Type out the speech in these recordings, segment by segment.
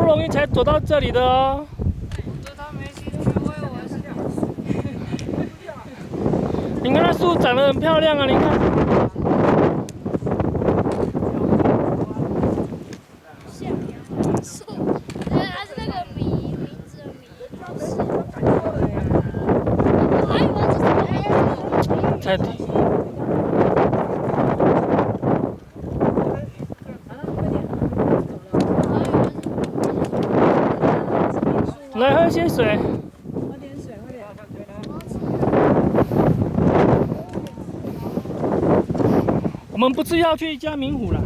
容易才走到这里的哦。对他没兴趣，我以为是你看那树长得很漂亮啊，你看。树，原来是那个名字的名。我还以为这是个菜地。来喝些水。喝点水，快点。我们不是要去嘉明湖啦。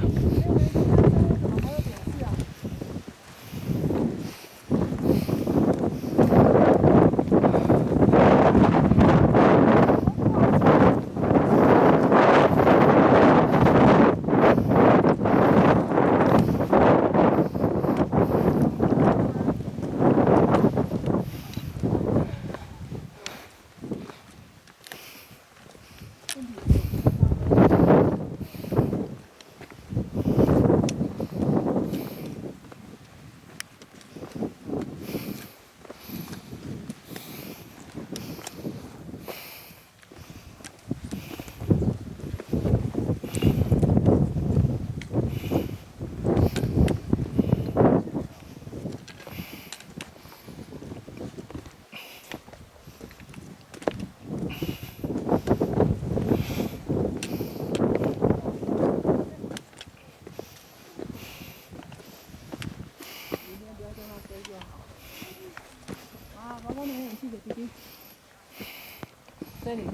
宝宝，你很气的弟弟，在里面。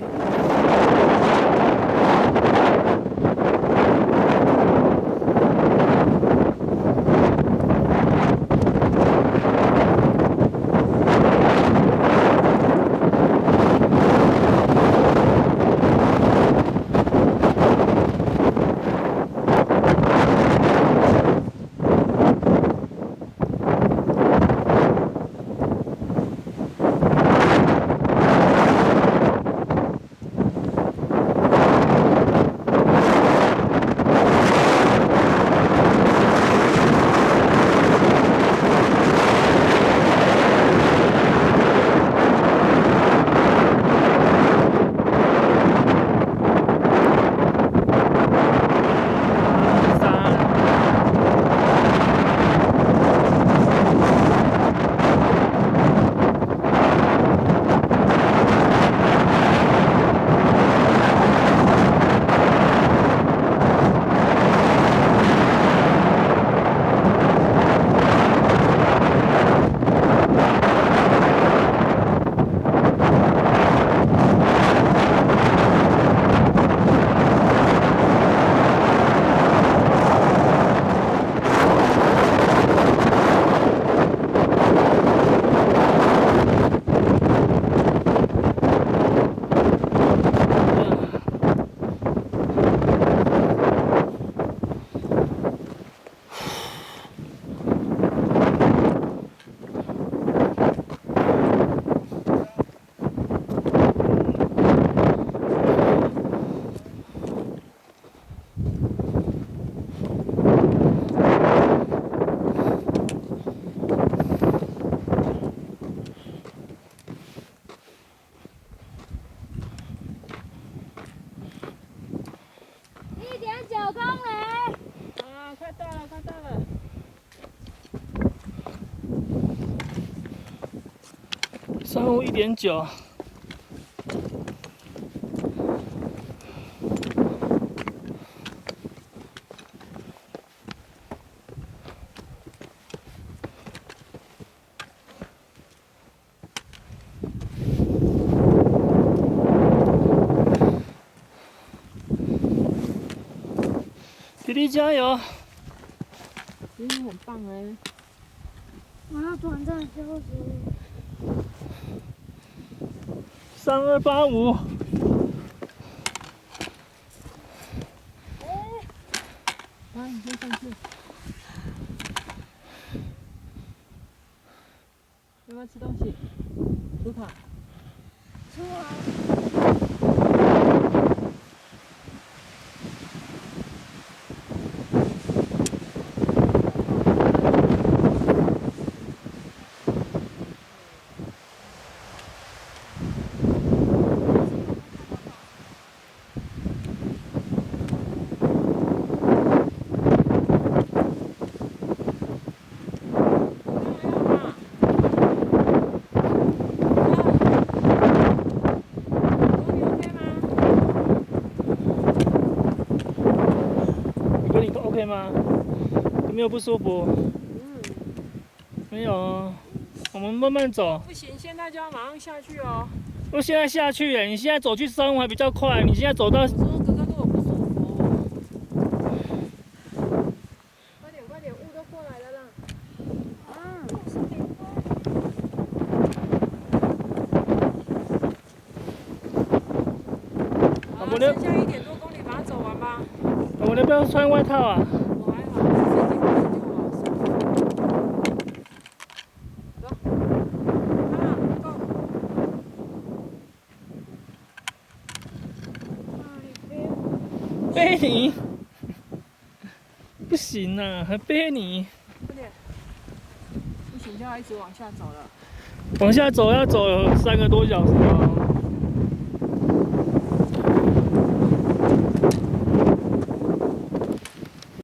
1.9公里。啊，快到了，快到了。山屋1.9。弟弟加油！今天很棒哎。我要短暂休息。3285。来，你先上去。要不要吃东西？卢卡。出来。OK 吗？有没有不舒服？没有哦。我们慢慢走。不行，现在就要马上下去哦。我现在下去耶，你现在走去山屋还比较快，你现在走到。我说哥哥对我不舒服。快点快点，雾都过来了啦。剩下1点多公里，把它走完吧。我们要不要穿外套啊？我还好，身体不行就好。走。背你？不行啊，还背你？快点！不行就要一直往下走了。往下走要走3个多小时哦。